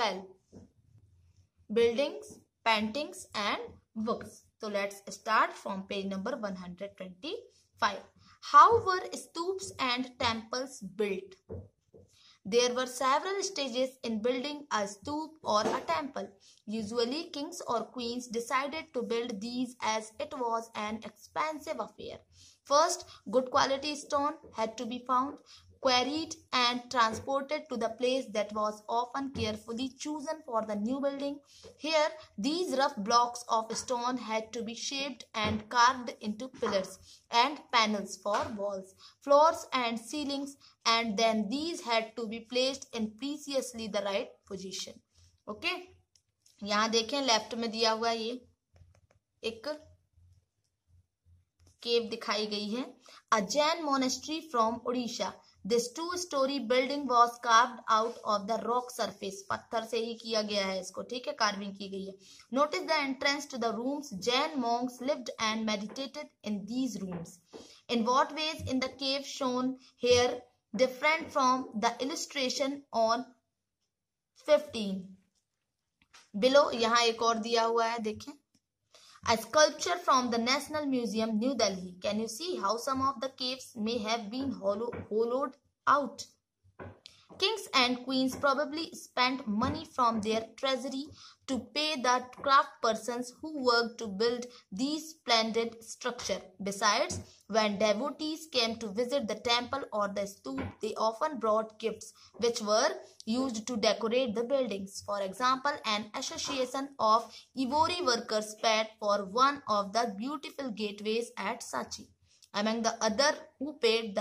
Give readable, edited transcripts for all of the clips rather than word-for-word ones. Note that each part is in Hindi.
12. Buildings, paintings and books. So let's start from page number 125. How were stoops and temples built? There were several stages in building a stoop or a temple. Usually kings or queens decided to build these as it was an expensive affair. First, good quality stone had to be found, quarried and transported to the place that was often carefully chosen for the new building. Here, these rough blocks of stone had to be shaped and carved into pillars and panels for walls, floors and ceilings, and then these had to be placed in precisely the right position. Okay, यहाँ देखें लेफ्ट में दिया हुआ ये एक केव दिखाई गई है. A Jain monastery from Odisha. This two-story building was carved out of the rock surface. पत्थर से ही किया गया है इसको, ठीक है, कार्विंग की गई है. Notice the entrance to the rooms. Jain monks lived and meditated in these rooms. In what ways in the cave shown here different from the illustration on 15 below? यहाँ एक और दिया हुआ है, देखें. A sculpture from the National Museum, New Delhi. Can you see how some of the caves may have been hollowed out? Kings and queens probably spent money from their treasury to pay the craft persons who worked to build these splendid structures. Besides, when devotees came to visit the temple or the stoop, they often brought gifts which were used to decorate the buildings. For example, an association of ivory workers paid for one of the beautiful gateways at Sachi. Among the other who paid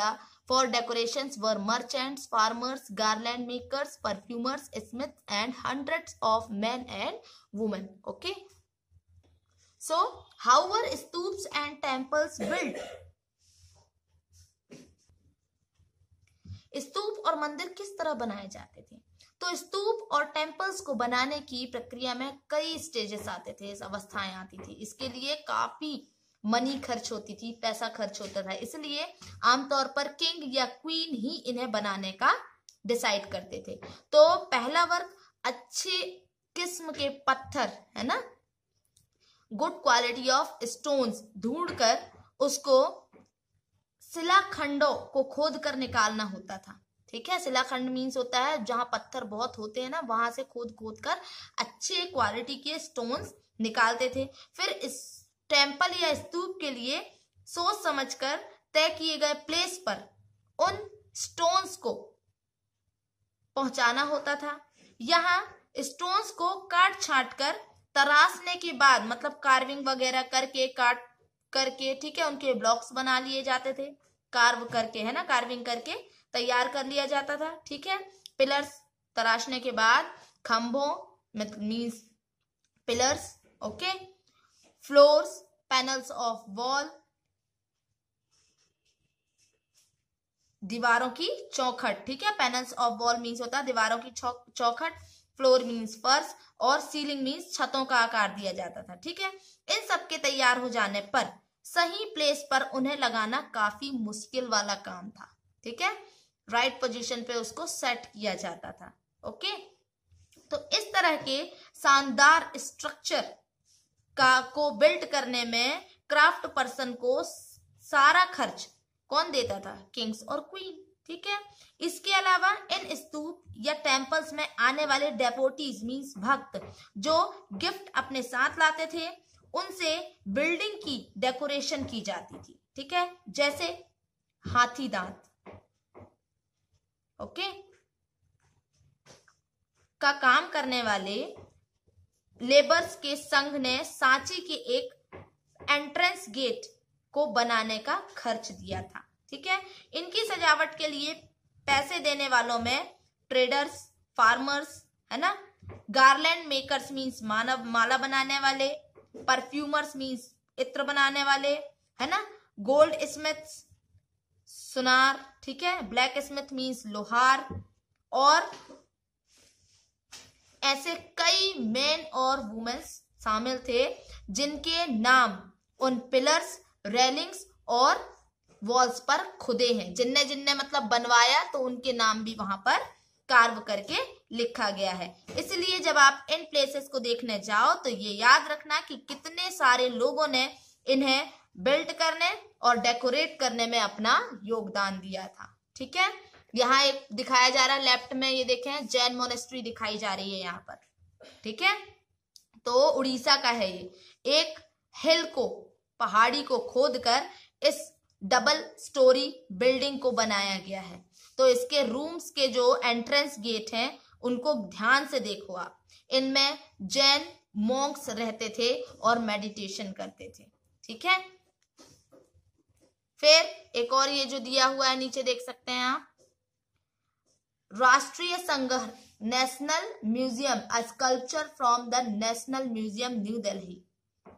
for decorations were merchants, farmers, garland makers, perfumers, smiths, and hundreds of men and women. Okay. So, how were stoops and temples built? स्तूप और मंदिर किस तरह बनाए जाते थे? तो स्तूप और टेम्पल्स को बनाने की प्रक्रिया में कई स्टेजेस आते थे, अवस्थाएं आती थी. इसके लिए काफी मनी खर्च होती थी, पैसा खर्च होता था. इसलिए आमतौर पर किंग या क्वीन ही इन्हें बनाने का डिसाइड करते थे. तो पहला वर्ग अच्छे किस्म के पत्थर, है ना, गुड क्वालिटी ऑफ स्टोन्स ढूंढकर उसको शिलाखंडों को खोद कर निकालना होता था. ठीक है, शिलाखंड मीन्स होता है जहां पत्थर बहुत होते हैं ना, वहां से खोद खोद कर अच्छे क्वालिटी के स्टोन्स निकालते थे. फिर इस टेम्पल या स्तूप के लिए सोच समझकर तय किए गए प्लेस पर उन स्टोन्स को पहुंचाना होता था. यहाँ स्टोन्स को काट छाट कर तराशने के बाद, मतलब कार्विंग वगैरह करके, काट करके, ठीक है, उनके ब्लॉक्स बना लिए जाते थे, कार्व करके, है ना, कार्विंग करके तैयार कर लिया जाता था. ठीक है, पिलर्स तराशने के बाद खंभों means pillars, okay, floors, panels of wall, दीवारों की चौखट. ठीक है, पैनल्स ऑफ वॉल मीन्स होता है दीवारों की चौखट, फ्लोर मीन्स फर्श और सीलिंग मीन्स छतों का आकार दिया जाता था. ठीक है, इन सब के तैयार हो जाने पर सही प्लेस पर उन्हें लगाना काफी मुश्किल वाला काम था. ठीक है, राइट पोजीशन पे उसको सेट किया जाता था. ओके, तो इस तरह के शानदार स्ट्रक्चर को बिल्ड करने में क्राफ्ट पर्सन को सारा खर्च कौन देता था? किंग्स और क्वीन. ठीक है, इसके अलावा इन स्तूप या टेम्पल्स में आने वाले डेवोटीज मीन्स भक्त जो गिफ्ट अपने साथ लाते थे, उनसे बिल्डिंग की डेकोरेशन की जाती थी. ठीक है, जैसे हाथी दांत, ओके, का काम करने वाले लेबर्स के संघ ने सांची के एक एंट्रेंस गेट को बनाने का खर्च दिया था. ठीक है, इनकी सजावट के लिए पैसे देने वालों में ट्रेडर्स, फार्मर्स, है ना, गार्लैंड मेकर्स मीन्स माला बनाने वाले, परफ्यूमर्स मीन्स इत्र बनाने वाले, है ना, गोल्ड स्मिथ्स सुनार, ठीक है, ब्लैक स्मिथ मीन्स लोहार, और ऐसे कई मेन और वुमेन्स शामिल थे जिनके नाम उन पिलर्स, रेलिंग्स और वॉल्स पर खुदे हैं. जिनने जिनने मतलब बनवाया तो उनके नाम भी वहां पर कार्व करके लिखा गया है। इसलिए जब आप इन प्लेसेस को देखने जाओ तो ये याद रखना कि कितने सारे लोगों ने इन्हें बिल्ड करने और डेकोरेट करने में अपना योगदान दिया था। ठीक है, यहाँ एक दिखाया जा रहा है लेफ्ट में, ये देखें जैन मोनेस्ट्री दिखाई जा रही है यहाँ पर। ठीक है, तो उड़ीसा का है ये। एक हिल को, पहाड़ी को खोदकर इस डबल स्टोरी बिल्डिंग को बनाया गया है। तो इसके रूम्स के जो एंट्रेंस गेट हैं उनको ध्यान से देखो आप, इनमें जैन मॉन्क्स रहते थे और मेडिटेशन करते थे। ठीक है, फिर एक और ये जो दिया हुआ है नीचे देख सकते हैं आप, राष्ट्रीय संग्रह national museum, a sculpture from the national museum new Delhi.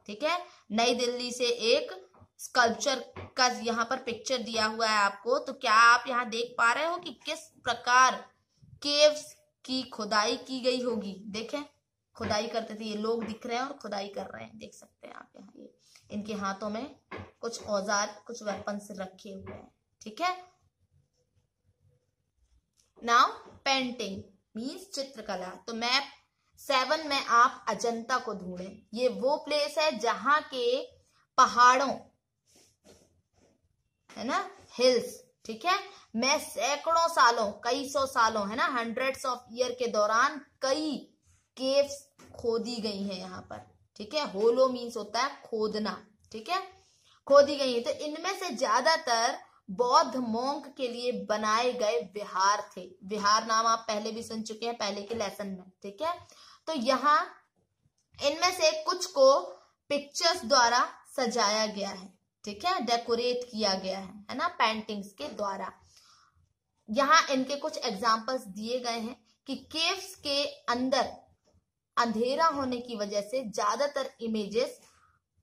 ठीक है, नई दिल्ली से एक स्कल्पचर का यहाँ पर पिक्चर दिया हुआ है आपको। तो क्या आप यहाँ देख पा रहे हो कि किस प्रकार केव्स की खुदाई की गई होगी। देखें, खुदाई करते थे, ये लोग दिख रहे हैं और खुदाई कर रहे हैं, देख सकते हैं आप यहाँ। ये इनके हाथों में कुछ औजार, कुछ वेपन्स रखे हुए हैं। ठीक है, नाउ पेंटिंग मीन्स चित्रकला। तो मैप 7 में आप अजंता को ढूंढें। ये वो प्लेस है जहां के पहाड़ों, है ना, हिल्स, ठीक है, मैं सैकड़ों सालों, कई सौ सालों, है ना, हंड्रेड्स ऑफ ईयर के दौरान कई केव्स खोदी गई हैं यहाँ पर। ठीक है, होलो मीन्स होता है खोदना। ठीक है, खोदी गई है। तो इनमें से ज्यादातर बौद्ध मोंक के लिए बनाए गए विहार थे। विहार नाम आप पहले भी सुन चुके हैं पहले के लेसन में। ठीक है, तो यहाँ इनमें से कुछ को पिक्चर्स द्वारा सजाया गया है। ठीक है, डेकोरेट किया गया है ना, पेंटिंग्स के द्वारा। यहाँ इनके कुछ एग्जाम्पल्स दिए गए हैं कि केव्स के अंदर अंधेरा होने की वजह से ज्यादातर इमेजेस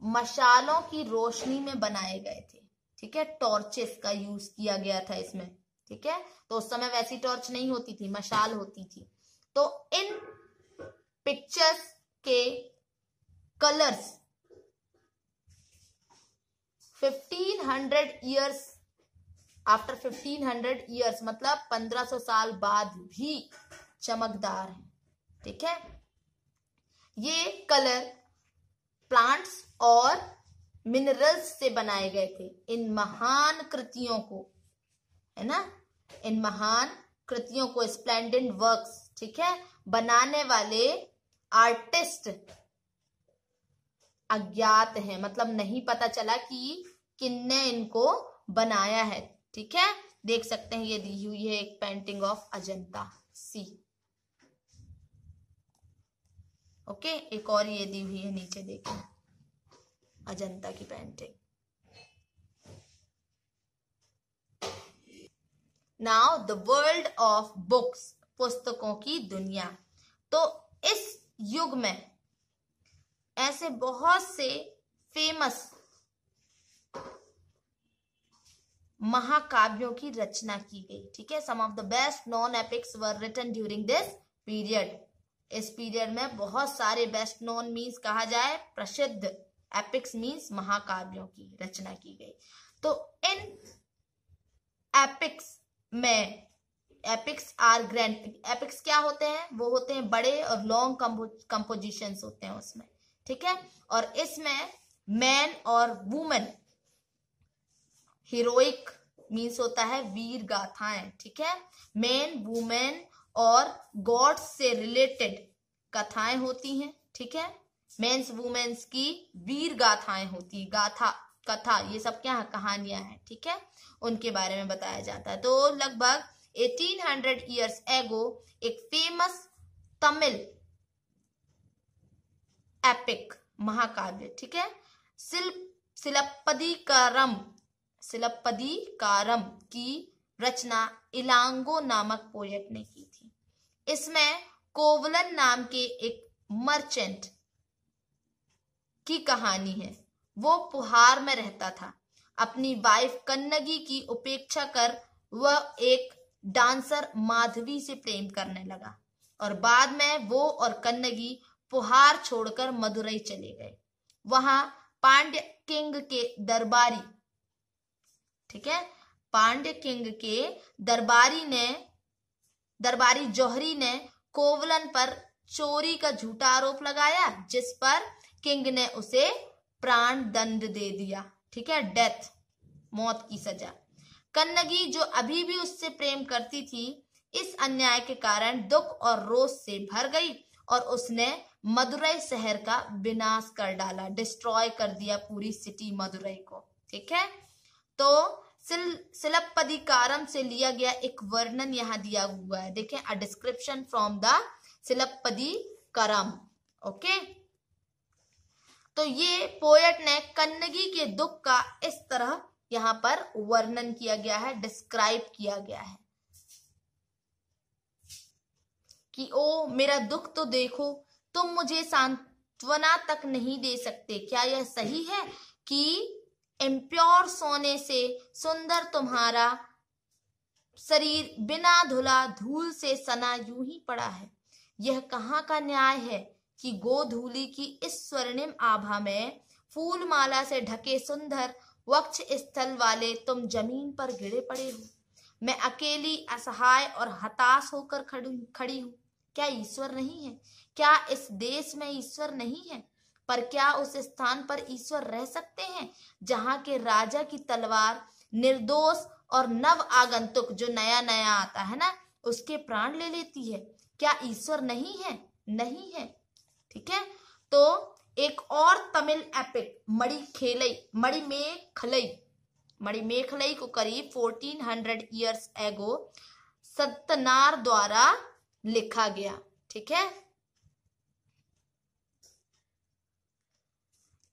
मशालों की रोशनी में बनाए गए थे। ठीक है, टॉर्चेस का यूज किया गया था इसमें। ठीक है, तो उस समय वैसी टॉर्च नहीं होती थी, मशाल होती थी। तो इन पिक्चर्स के कलर्स 1500 ईयर्स, आफ्टर 1500 ईयर्स मतलब 1500 साल बाद भी चमकदार है। ठीक है, ये कलर प्लांट्स और मिनरल्स से बनाए गए थे। इन महान कृतियों को, है ना, इन महान कृतियों को, स्प्लेंडेड वर्क्स, ठीक है, बनाने वाले आर्टिस्ट अज्ञात हैं, मतलब नहीं पता चला कि किन्ने इनको बनाया है। ठीक है, देख सकते हैं ये दी हुई है एक पेंटिंग ऑफ अजंता सी। ओके, एक और ये दी हुई है नीचे, देखें अजंता की painting. Now the world of books, पुस्तकों की दुनिया। तो इस युग में ऐसे बहुत से फेमस महाकाव्यों की रचना की गई। ठीक है, some of the best non epics were written during this period. इस पीरियड में बहुत सारे बेस्ट नॉन मीन्स कहा जाए प्रसिद्ध, एपिक्स मीन्स महाकाव्यों की रचना की गई। तो इन एपिक्स में, एपिक्स आर ग्रैंड, एपिक्स क्या होते हैं, वो होते हैं बड़े और लॉन्ग कंपोजिशंस होते हैं उसमें। ठीक है, और इसमें मैन और वुमेन, हीरोइक मीन्स होता है वीर गाथाएं। ठीक है, मैन, वुमेन और गॉड्स से रिलेटेड कथाएं होती हैं। ठीक है, मेंस वुमेन्स की वीर गाथाएं होती, गाथा, कथा, ये सब क्या कहानियां हैं। ठीक है, उनके बारे में बताया जाता है। तो लगभग 1800 ईयर्स एगो एक फेमस तमिल एपिक महाकाव्य, ठीक है, सिलप्पदिकारम की रचना इलांगो नामक पोएट ने की थी। इसमें कोवलन नाम के एक मर्चेंट की कहानी है। वो पुहार में रहता था। अपनी वाइफ कन्नगी की उपेक्षा कर वह एक डांसर माधवी से प्रेम करने लगा और बाद में वो और कन्नगी पुहार छोड़कर मदुरई चले गए। वहां पांड्य किंग के दरबारी, ठीक है, पांड्य किंग के दरबारी जौहरी ने कोवलन पर चोरी का झूठा आरोप लगाया, जिस पर किंग ने उसे प्राण दंड दे दिया, ठीक है, डेथ, मौत की सजा। कन्नगी जो अभी भी उससे प्रेम करती थी, इस अन्याय के कारण दुख और रोष से भर गई और उसने मदुरई शहर का विनाश कर डाला, डिस्ट्रॉय कर दिया पूरी सिटी मदुरई को, ठीक है। तो सिलप्पदिकारम से लिया गया एक वर्णन यहाँ दिया हुआ है, देखें, a description from the Silappadikaram, okay. तो ये पोएट ने कन्नगी के दुख का इस तरह यहाँ पर वर्णन किया गया है, डिस्क्राइब किया गया है कि ओ मेरा दुख तो देखो, तुम मुझे सांत्वना तक नहीं दे सकते। क्या यह सही है कि इम्प्योर सोने से सुंदर तुम्हारा शरीर बिना धुला धूल से सना यूं ही पड़ा है? यह कहाँ का न्याय है कि गोधूली की इस स्वर्णिम आभा में फूल माला से ढके सुंदर वक्ष स्थल वाले तुम जमीन पर गिरे पड़े हो। मैं अकेली असहाय और हताश होकर खड़ी हूँ। क्या ईश्वर नहीं है? क्या इस देश में ईश्वर नहीं है? पर क्या उस स्थान पर ईश्वर रह सकते हैं जहाँ के राजा की तलवार निर्दोष और नव आगंतुक जो नया नया आता है ना, उसके प्राण ले लेती है? क्या ईश्वर नहीं है? नहीं है, ठीक है। तो एक और तमिल एपिक मणिमेखलई को करीब 1400 ईयर्स एगो सत्तनार द्वारा लिखा गया, ठीक है।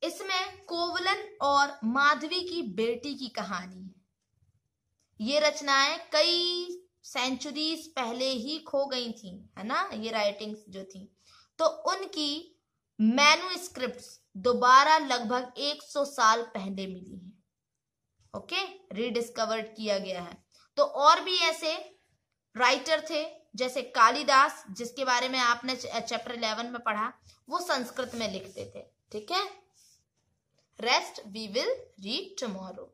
इसमें कोवलन और माधवी की बेटी की कहानी है। ये रचनाएं कई सेंचुरीज पहले ही खो गई थी, है ना, ये राइटिंग्स जो थी, तो उनकी मैन्युस्क्रिप्ट्स दोबारा लगभग 100 साल पहले मिली है, ओके, रिडिस्कवर्ड किया गया है। तो और भी ऐसे राइटर थे जैसे कालिदास, जिसके बारे में आपने चैप्टर 11 में पढ़ा, वो संस्कृत में लिखते थे, ठीक है। Rest we will read tomorrow.